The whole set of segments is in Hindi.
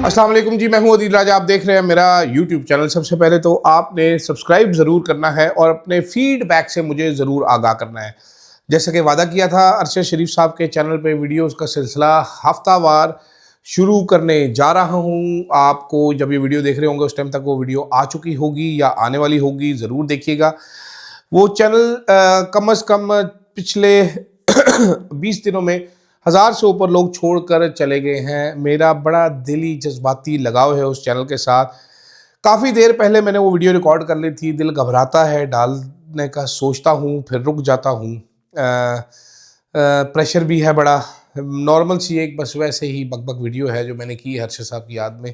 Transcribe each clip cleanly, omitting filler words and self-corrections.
अस्सलाम वालेकुम जी, मैं हूं अदील राजा। आप देख रहे हैं मेरा यूट्यूब चैनल। सबसे पहले तो आपने सब्सक्राइब ज़रूर करना है और अपने फीडबैक से मुझे ज़रूर आगाह करना है। जैसा कि वादा किया था, अरशद शरीफ साहब के चैनल पे वीडियोस का सिलसिला हफ्तावार शुरू करने जा रहा हूं। आपको जब ये वीडियो देख रहे होंगे उस टाइम तक वो वीडियो आ चुकी होगी या आने वाली होगी, ज़रूर देखिएगा। वो चैनल कम अज़ कम पिछले 20 दिनों में 1000 से ऊपर लोग छोड़कर चले गए हैं। मेरा बड़ा दिली जज्बाती लगाव है उस चैनल के साथ। काफ़ी देर पहले मैंने वो वीडियो रिकॉर्ड कर ली थी। दिल घबराता है डालने का, सोचता हूँ फिर रुक जाता हूँ। प्रेशर भी है बड़ा। नॉर्मल सी एक बस वैसे ही बकबक वीडियो है जो मैंने की है अरशद साहब की याद में।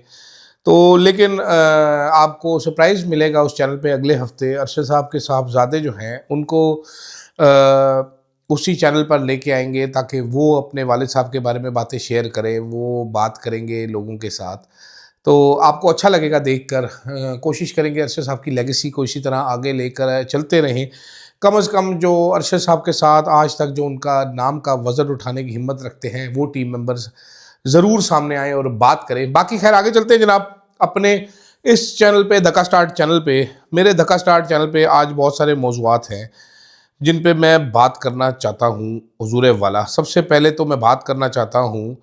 तो लेकिन आपको सरप्राइज़ मिलेगा उस चैनल पे अगले हफ्ते। अरशद साहब के साहबजादे जो हैं उनको उसी चैनल पर लेके आएंगे ताकि वो अपने वालिद साहब के बारे में बातें शेयर करें, वो बात करेंगे लोगों के साथ। तो आपको अच्छा लगेगा देखकर। कोशिश करेंगे अरशद साहब की लेगेसी को इसी तरह आगे लेकर चलते रहें। कम अज़ कम जो अरशद साहब के साथ आज तक जो उनका नाम का वज़न उठाने की हिम्मत रखते हैं वो टीम मेंबर्स ज़रूर सामने आएँ और बात करें। बाकी खैर आगे चलते हैं जनाब। अपने इस चैनल पे धक्का स्टार्ट चैनल पे, मेरे धक्का स्टार्ट चैनल पे आज बहुत सारे मौज़ूआत हैं जिन पे मैं बात करना चाहता हूँ हुज़ूर वाला। सबसे पहले तो मैं बात करना चाहता हूँ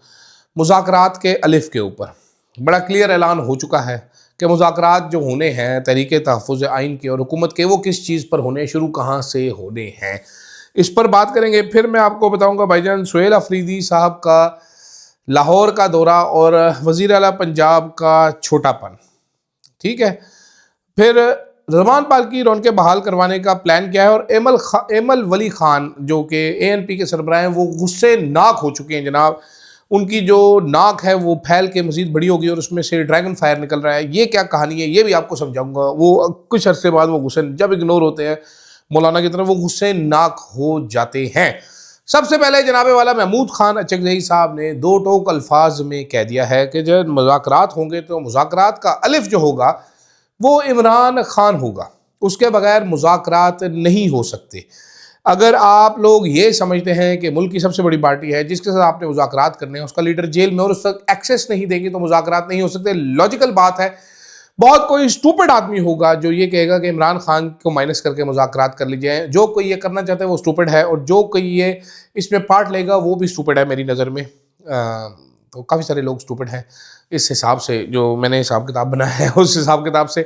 मुज़ाकरात के अलिफ़ के ऊपर। बड़ा क्लियर ऐलान हो चुका है कि मुज़ाकरात जो होने हैं तहरीक तहफ़्फ़ुज़ आइन के और हुकूमत के, वो किस चीज़ पर होने, शुरू कहाँ से होने हैं, इस पर बात करेंगे। फिर मैं आपको बताऊँगा भाईजान सुहेल अफरीदी साहब का लाहौर का दौरा और वज़ीर आला पंजाब का छोटापन, ठीक है। फिर ज़मान पार्क की रौनकें बहाल करवाने का प्लान क्या है और एमल वली खान जो कि ANP के सरबराह हैं वो गुस्से नाक हो चुके हैं जनाब। उनकी जो नाक है वो फैल के मज़ीद बड़ी होगी और उसमें से ड्रैगन फायर निकल रहा है। ये क्या कहानी है ये भी आपको समझाऊंगा। वो कुछ अरसे बाद वो गुस्से जब इग्नोर होते हैं मौलाना की तरफ वो गुस्से नाक हो जाते हैं। सबसे पहले जनाबे वाला महमूद खान अचकज़ई साहब ने दो टोक अल्फाज में कह दिया है कि जब मुज़ाकरात होंगे तो मुज़ाकरात का अलिफ जो होगा वो इमरान खान होगा, उसके बगैर मुज़ाकरात नहीं हो सकते। अगर आप लोग ये समझते हैं कि मुल्क की सबसे बड़ी पार्टी है जिसके साथ आपने मुज़ाकरात करने हैं उसका लीडर जेल में और उस तक एक्सेस नहीं देंगे तो मुज़ाकरात नहीं हो सकते, लॉजिकल बात है। बहुत कोई स्टूपिड आदमी होगा जो ये कहेगा कि इमरान खान को माइनस करके मुज़ाकरात कर लीजिए। जो कोई ये करना चाहता है वो स्टूपिड है और जो कोई ये इसमें पार्ट लेगा वो भी स्टूपिड है मेरी नज़र में। तो काफ़ी सारे लोग स्टूपिड हैं इस हिसाब से, जो मैंने हिसाब किताब बनाया है उस हिसाब किताब से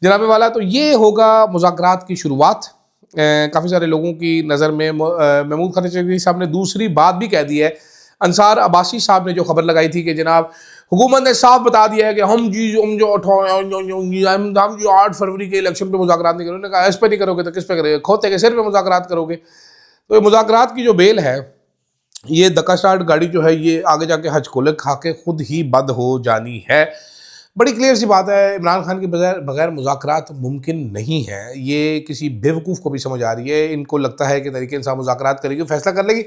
जनाबे वाला। तो ये होगा मुज़ाकरात की शुरुआत। काफ़ी सारे लोगों की नज़र में महमूद खान अचकज़ई साहब ने दूसरी बात भी कह दी है। अंसार अब्बासी साहब ने जो खबर लगाई थी कि जनाब हुकूमत ने साफ बता दिया है कि हम जो 8 फरवरी के इलेक्शन पे मुज़ाकरात नहीं करोगे। उन्होंने कहा इस पर नहीं करोगे तो किस पे करोगे, खोते के सिर पे मुज़ाकरात करोगे। तो ये मुज़ाकरात की जो बेल है, ये धक्का स्टार्ट गाड़ी जो है ये आगे जाके हज कोले खा के खुद ही बंद हो जानी है। बड़ी क्लियर सी बात है, इमरान खान के बगैर मुज़ाकरात मुमकिन नहीं है। ये किसी बेवकूफ़ को भी समझ आ रही है। इनको लगता है कि तहरीक इंसाफ मुज़ाकरात करेगी, फैसला कर लेगी।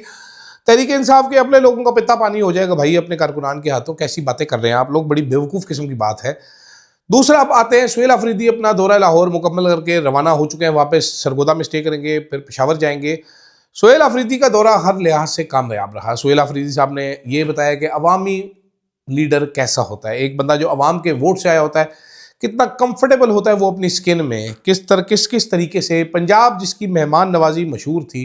तहरीक इंसाफ के अपने लोगों का पिता पानी हो जाएगा भाई अपने कारकुनान के हाथों। कैसी बातें कर रहे हैं आप लोग, बड़ी बेवकूफ़ किस्म की बात है। दूसरा आप आते हैं सुहेल अफरीदी अपना दौरा लाहौर मुकम्मल करके रवाना हो चुके हैं। वापस सरगोदा में स्टे करेंगे, फिर पेशावर जाएंगे। सुहेल अफरीदी का दौरा हर लिहाज से कामयाब रहा। सुहेल अफरीदी साहब ने ये बताया कि अवामी लीडर कैसा होता है, एक बंदा जो अवाम के वोट से आया होता है कितना कंफर्टेबल होता है वो अपनी स्किन में, किस तरीके से। पंजाब जिसकी मेहमान नवाजी मशहूर थी,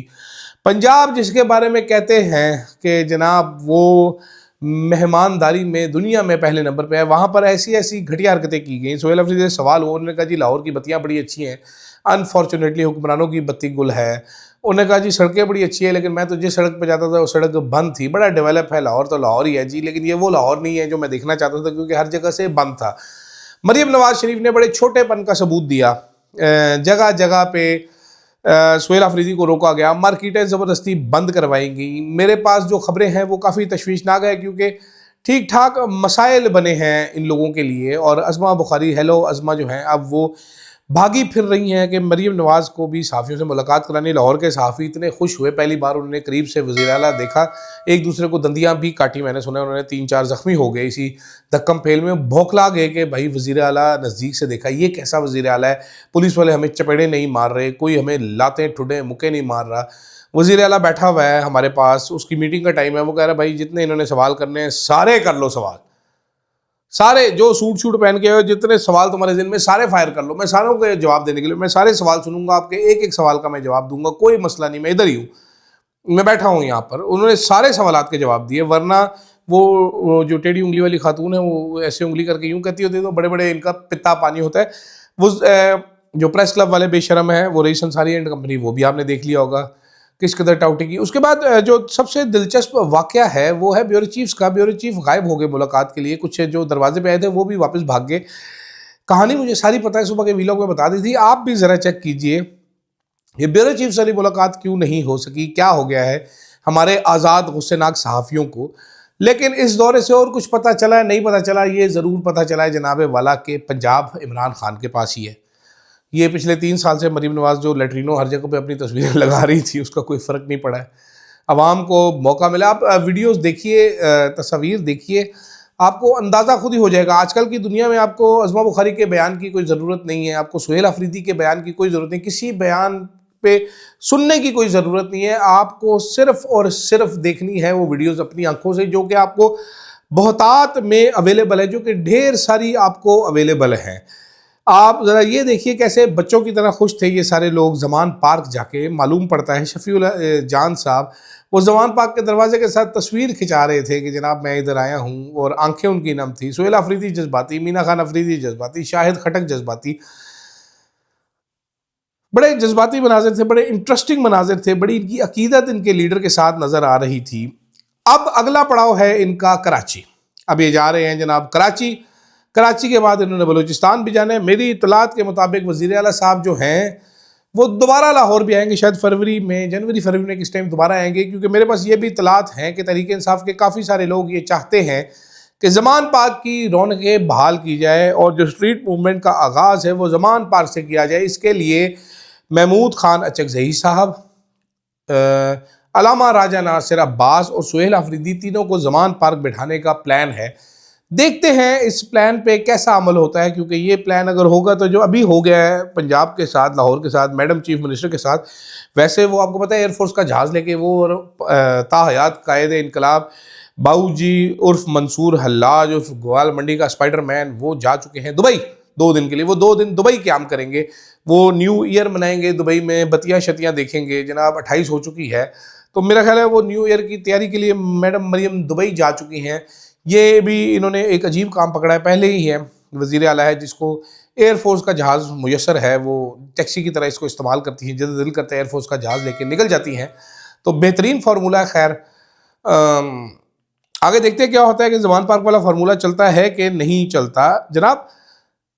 पंजाब जिसके बारे में कहते हैं कि जनाब वो मेहमानदारी में दुनिया में पहले नंबर पे है, वहाँ पर ऐसी ऐसी घटिया हरकतें की गई। सुहेल अफरीदी से सवाल हुआ, उन्होंने कहा जी लाहौर की बत्तियाँ बड़ी अच्छी हैं, अनफॉर्चुनेटली हुक्मरानों की बत्ती गुल है। उन्होंने कहा जी सड़कें बड़ी अच्छी है लेकिन मैं तो जिस सड़क पे जाता था वो सड़क बंद थी। बड़ा डेवलप है लाहौर, तो लाहौर ही है जी, लेकिन ये वो लाहौर नहीं है जो मैं देखना चाहता था क्योंकि हर जगह से बंद था। मरीम नवाज शरीफ ने बड़े छोटेपन का सबूत दिया। जगह जगह पे सुहेल अफरीदी को रोका गया, मार्केटें ज़बरदस्ती बंद करवाई गई। मेरे पास जो खबरें हैं वो काफ़ी तशवीशनाक है क्योंकि ठीक ठाक मसाइल बने हैं इन लोगों के लिए। और अज़मा बुखारी, हेलो अज़मा जो हैं अब वो भागी फिर रही हैं कि मरीम नवाज़ को भी सहाफ़ियों से मुलाकात करानी। लाहौर के सहाफ़ी इतने खुश हुए, पहली बार उन्होंने करीब से वज़ीर आला देखा। एक दूसरे को दंदियाँ भी काटी, मैंने सुना उन्होंने 3-4 ज़ख्मी हो गए इसी धक्कम फेल में। भौखला गए कि भाई वज़ीर आला नज़दीक से देखा, ये कैसा वज़ीर आला है, पुलिस वाले हमें चपेड़े नहीं मार रहे, कोई हमें लाते ठुडे मुक्के नहीं मार रहा। वज़ीर आला बैठा हुआ है हमारे पास, उसकी मीटिंग का टाइम है, वो कह रहा है भाई जितने इन्होंने सवाल करने हैं सारे कर लो सवाल, सारे जो सूट शूट पहन के आए, जितने सवाल तुम्हारे दिन में सारे फायर कर लो, मैं सारों के जवाब देने के लिए, मैं सारे सवाल सुनूंगा, आपके एक एक सवाल का मैं जवाब दूंगा, कोई मसला नहीं, मैं इधर ही हूँ, मैं बैठा हूँ यहाँ पर। उन्होंने सारे सवालात के जवाब दिए। वरना वो जो टेढ़ी उंगली वाली खातून है, वो ऐसे उंगली करके यूं कहती होती है, तो बड़े बड़े इनका पिता पानी होता है। वो जो प्रेस क्लब वाले बेशरम है, वो रईस अंसारी एंड कंपनी, वो भी आपने देख लिया होगा किस कदर टाउटी की। उसके बाद जो सबसे दिलचस्प वाकया है वो है ब्यूरो चीफ्स का। ब्यूरो चीफ गायब हो गए मुलाकात के लिए, कुछ जो दरवाजे पे आए थे वो भी वापस भाग गए। कहानी मुझे सारी पता है, सुबह के वीलॉग में बता दी थी, आप भी जरा चेक कीजिए ये ब्यूरो चीफ वाली मुलाकात क्यों नहीं हो सकी, क्या हो गया है हमारे आज़ाद गुस्सेनाक सहाफ़ियों को। लेकिन इस दौरे से और कुछ पता चला है, नहीं पता चला, ये ज़रूर पता चला है जनाब वाला के पंजाब इमरान खान के पास ही है। ये पिछले 3 साल से मरीम नवाज़ जो लेटरिनो हर जगह पे अपनी तस्वीरें लगा रही थी, उसका कोई फ़र्क नहीं पड़ा है। अवाम को मौका मिला। आप वीडियोस देखिए, तस्वीर देखिए, आपको अंदाज़ा खुद ही हो जाएगा। आजकल की दुनिया में आपको अज़मा बुखारी के बयान की कोई ज़रूरत नहीं है, आपको सुहेल अफरीदी के बयान की कोई ज़रूरत नहीं, किसी बयान पे सुनने की कोई ज़रूरत नहीं है। आपको सिर्फ़ और सिर्फ देखनी है वो वीडियोस अपनी आंखों से, जो कि आपको बहुतात में अवेलेबल है, जो कि ढेर सारी आपको अवेलेबल है। आप ज़रा ये देखिए कैसे बच्चों की तरह खुश थे ये सारे लोग ज़मान पार्क जाके। मालूम पड़ता है शफीउल जान साहब वो ज़मान पार्क के दरवाजे के साथ तस्वीर खिंचा रहे थे कि जनाब मैं इधर आया हूँ, और आंखें उनकी नम थी। सुहेल अफरीदी जज्बाती, मीना खान अफरीदी जज्बाती, शाहिद खटक जज्बाती, बड़े जज्बाती मनाजिर थे, बड़े इंटरेस्टिंग मनाजिर थे, बड़ी इनकी अकीदत इनके लीडर के साथ नज़र आ रही थी। अब अगला पड़ाव है इनका कराची। अब ये जा रहे हैं जनाब कराची। कराची के बाद इन्होंने बलूचिस्तान भी जाना है। मेरी इतलात के मुताबिक वज़ीर आला साहब जो हैं वो दोबारा लाहौर भी आएंगे, शायद जनवरी फरवरी में किस टाइम दोबारा आएंगे, क्योंकि मेरे पास ये भी इतलात हैं कि तहरीक इंसाफ के काफ़ी सारे लोग ये चाहते हैं कि ज़मान पार्क की रौनकें बहाल की जाए और जो स्ट्रीट मूवमेंट का आगाज़ है वो ज़मान पार्क से किया जाए। इसके लिए महमूद खान अचकज़ई साहब, अलामा राजा नासिर अब्बास और सुहेल अफरीदी तीनों को ज़मान पार्क बिठाने का प्लान है। देखते हैं इस प्लान पे कैसा अमल होता है, क्योंकि ये प्लान अगर होगा तो जो अभी हो गया है पंजाब के साथ, लाहौर के साथ, मैडम चीफ मिनिस्टर के साथ, वैसे वो आपको पता है एयरफोर्स का जहाज़ लेके वो ताहयात कायदे इनकलाब बाऊजी उर्फ मंसूर हल्लाज उर्फ ग्वाल मंडी का स्पाइडरमैन वो जा चुके हैं दुबई 2 दिन के लिए। वो 2 दिन दुबई क्याम करेंगे, वो न्यू ईयर मनाएंगे दुबई में, बत्तियाँ शतियाँ देखेंगे। जनाब 28 हो चुकी है, तो मेरा ख्याल है वो न्यू ईयर की तैयारी के लिए मैडम मरियम दुबई जा चुकी हैं। ये भी इन्होंने एक अजीब काम पकड़ा है, पहले ही है वज़ीर आला है जिसको एयरफोर्स का जहाज़ मुयसर है, वो टैक्सी की तरह इसको इस्तेमाल करती हैं, जब दिल करता है एयरफोर्स का जहाज़ लेके निकल जाती हैं। तो बेहतरीन फार्मूला है। खैर आगे देखते हैं क्या होता है कि ज़मान पार्क वाला फार्मूला चलता है कि नहीं चलता जनाब।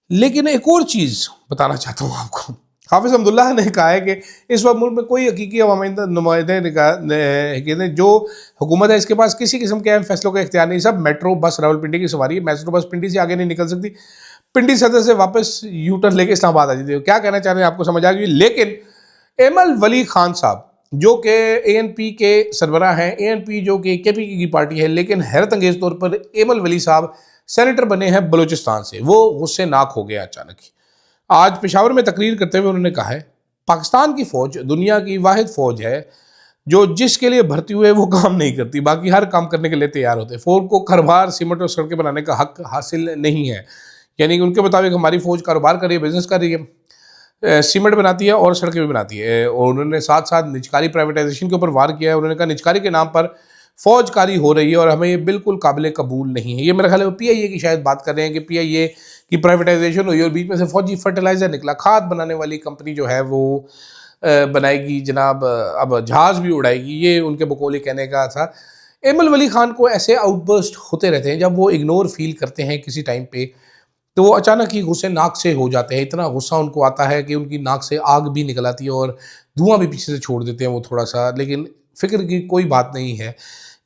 लेकिन एक और चीज़ बताना चाहता हूँ आपको, हाफिज़ अब्दुल्ला ने कहा है कि इस वक्त मुल्क में कोई हकीकी नुमाइंदे जो हुकूमत है इसके पास किसी किस्म के अहम फैसलों का इख्तियार नहीं। सब मेट्रो बस रावलपिंडी की सवारी, मेट्रो बस पिंडी से आगे नहीं निकल सकती, पिंडी सदर से वापस यू टर्न लेके इस्लामाबाद आ जाती है। क्या कहना चाह रहे हैं आपको समझ आ गई। लेकिन एमल वली खान साहब जो कि ANP के सरबराह हैं, ANP जो कि KP की पार्टी है, लेकिन हैरत अंगेज तौर पर एमल वली साहब सेनेटर बने हैं बलूचिस्तान से, वो गुस्से नाक हो गया अचानक ही। आज पेशावर में तकरीर करते हुए उन्होंने कहा है पाकिस्तान की फ़ौज दुनिया की वाहिद फ़ौज है जो जिसके लिए भर्ती हुए वो काम नहीं करती, बाकी हर काम करने के लिए तैयार होते हैं। फ़ौज को कारोबार सीमेंट और सड़कें बनाने का हक हासिल नहीं है। यानी कि उनके मुताबिक हमारी फ़ौज कारोबार कर रही है, बिजनेस कर रही है, सीमेंट बनाती है और सड़कें भी बनाती है। और उन्होंने साथ साथ निजकारी प्राइवेटाइजेशन के ऊपर वार किया है। उन्होंने कहा निजकारी के नाम पर फौजकारी हो रही है और हमें ये बिल्कुल काबिल कबूल नहीं है। ये मेरा ख्याल है PIA की शायद बात कर रहे हैं कि PIA की प्राइवेटाइजेशन हुई और बीच में से फौजी फर्टिलाइज़र निकला, खाद बनाने वाली कंपनी जो है वो बनाएगी जनाब, अब जहाज़ भी उड़ाएगी, ये उनके बकौली कहने का था। एमल वली खान को ऐसे आउटबर्स्ट होते रहते हैं जब वो इग्नोर फील करते हैं किसी टाइम पे, तो वो अचानक ही गुस्से नाक से हो जाते हैं। इतना गुस्सा उनको आता है कि उनकी नाक से आग भी निकल आती है और धुआं भी पीछे से छोड़ देते हैं वो थोड़ा सा। लेकिन फ़िक्र की कोई बात नहीं है,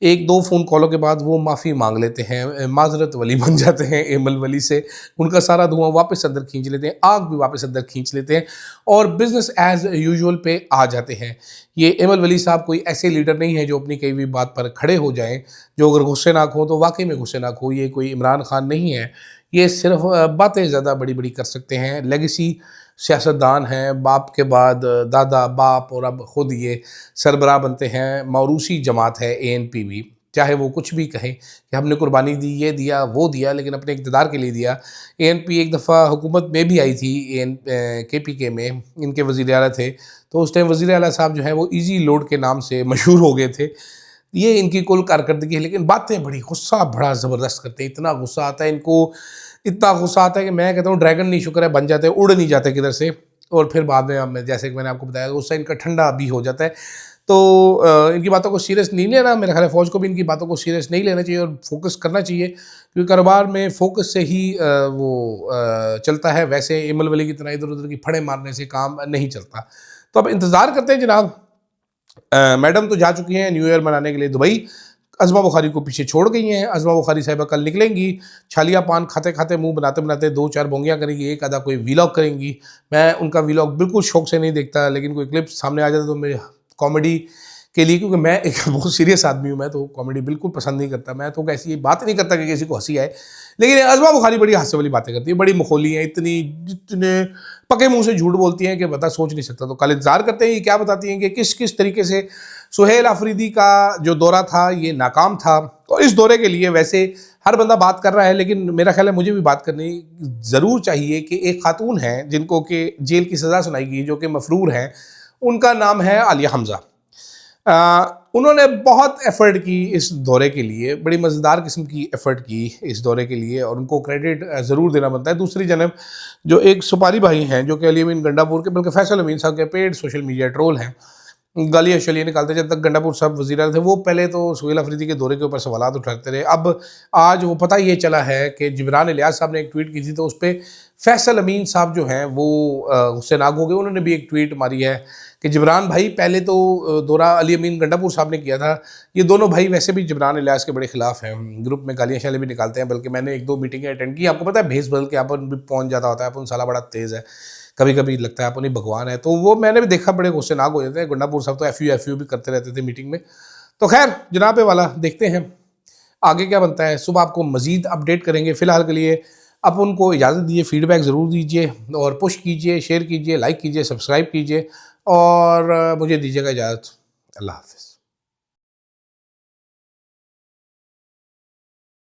1-2 फ़ोन कॉलों के बाद वो माफ़ी मांग लेते हैं, माजरत वली बन जाते हैं एमल वली से, उनका सारा धुआं वापस अंदर खींच लेते हैं, आग भी वापस अंदर खींच लेते हैं और बिज़नेस एज़ यूजुअल पे आ जाते हैं। ये एमल वली साहब कोई ऐसे लीडर नहीं है जो अपनी कही हुई बात पर खड़े हो जाएं, जो अगर गुस्से नाक हो तो वाकई में गुस्से नाक हो। ये कोई इमरान खान नहीं है, ये सिर्फ बातें ज़्यादा बड़ी बड़ी कर सकते हैं। लेगेसी सियासतदान हैं, बाप के बाद दादा, बाप और अब ख़ुद ये सरबराह बनते हैं। मौरूसी जमात है ANP भी, चाहे वो कुछ भी कहें कि हमने कुर्बानी दी, ये दिया, वो दिया, लेकिन अपने इक़्तिदार के लिए दिया। एएनपी एक दफ़ा हुकूमत में भी आई थी, केपीके में इनके वज़ीर आला थे, तो उस टाइम वज़ीर आला साहब जो हैं वो ईज़ी लोड के नाम से मशहूर हो गए थे। ये इनकी कुल कारकर्दगी है, लेकिन बातें बड़ी गुस्सा बड़ा ज़बरदस्त करते हैं, इतना गुस्सा आता है इनको, इतना गुस्सा आता है कि मैं कहता हूँ ड्रैगन नहीं शुक्र है बन जाते, उड़ नहीं जाते किधर से, और फिर बाद में अब जैसे कि मैंने आपको बताया गुस्सा इनका ठंडा भी हो जाता है। तो इनकी बातों को सीरियस नहीं लेना, मेरा ख्याल है फ़ौज को भी इनकी बातों को सीरियस नहीं लेना चाहिए और फोकस करना चाहिए, क्योंकि कारोबार में फोकस से ही चलता है, वैसे इमल वली की तरह इधर-उधर की फड़े मारने से काम नहीं चलता। तो अब इंतज़ार करते हैं जनाब। मैडम तो जा चुकी हैं न्यू ईयर मनाने के लिए दुबई, अज़मा बुखारी को पीछे छोड़ गई हैं। अज़मा बुखारी साहिबा कल निकलेंगी, छालिया पान खाते-खाते, मुँह बनाते-बनाते 2-4 बोंगियाँ करेंगी, एक आधा कोई वीलॉग करेंगी। मैं उनका वीलॉग बिल्कुल शौक से नहीं देखता, लेकिन कोई क्लिप सामने आ जाता तो मैं कॉमेडी के लिए, क्योंकि मैं एक बहुत सीरियस आदमी हूँ, मैं तो कॉमेडी बिल्कुल पसंद नहीं करता, मैं तो ऐसी बात नहीं करता कि किसी को हँसी आए। लेकिन अज़मा बुखारी बड़ी हास्य वाली बातें करती है, बड़ी मखौली हैं, इतनी जितने पके मुँह से झूठ बोलती हैं कि बता सोच नहीं सकता। तो कल इंतज़ार करते हैं ये क्या बताती हैं कि किस तरीके से सुहेल आफरीदी का जो दौरा था ये नाकाम था। और इस दौरे के लिए वैसे हर बंदा बात कर रहा है, लेकिन मेरा ख्याल है मुझे भी बात करनी ज़रूर चाहिए कि एक खातून हैं जिनको कि जेल की सज़ा सुनाई गई, जो कि मफरूर हैं, उनका नाम है आलिया हमज़ा। उन्होंने बहुत एफ़र्ट की इस दौरे के लिए, बड़ी मज़ेदार किस्म की एफ़र्ट की इस दौरे के लिए, और उनको क्रेडिट ज़रूर देना बनता है। दूसरी जानब जो एक सुपारी भाई हैं, जो कि अली अमीन गंडापुर के, बल्कि फैसल अमीन साहब के पेड सोशल मीडिया ट्रोल हैं, गालियाँ शलियाँ निकालते। जब तक गंडापुर साहब वज़ीर आला थे, वो पहले तो सुहेल अफरीदी के दौरे के ऊपर सवालात उठाते रहे। अब आज वो पता ये चला है कि जिब्रान इलियास साहब ने एक ट्वीट की थी, तो उस पर फैसल अमीन साहब जो हैं वो उससे नाग हो गए। उन्होंने भी एक ट्वीट मारी है कि जिब्रान भाई, पहले तो दौरा अली अमीन गंडापुर साहब ने किया था, ये दोनों भाई वैसे भी जिब्रान इलियास के बड़े खिलाफ हैं, ग्रुप में गालियाँ शालियाँ भी निकालते हैं, बल्कि मैंने 1-2 मीटिंगें अटेंड की। आपको पता है भेस बदल के अपन भी पहुँच जाता होता है, अपन साला बड़ा तेज़ है, कभी कभी लगता है अपन ही भगवान है, तो वो मैंने भी देखा, बड़े गुस्से नाक हो जाते हैं। गंडापुर साहब तो एफ यू भी करते रहते थे मीटिंग में। तो खैर जनाब वाला, देखते हैं आगे क्या बनता है। सुबह आपको मज़ीद अपडेट करेंगे। फ़िलहाल के लिए आप उनको इजाज़त दीजिए, फीडबैक ज़रूर दीजिए और पुश कीजिए, शेयर कीजिए, लाइक कीजिए, सब्सक्राइब कीजिए और मुझे दीजिएगा इजाज़त। अल्लाह हाफ़िज़।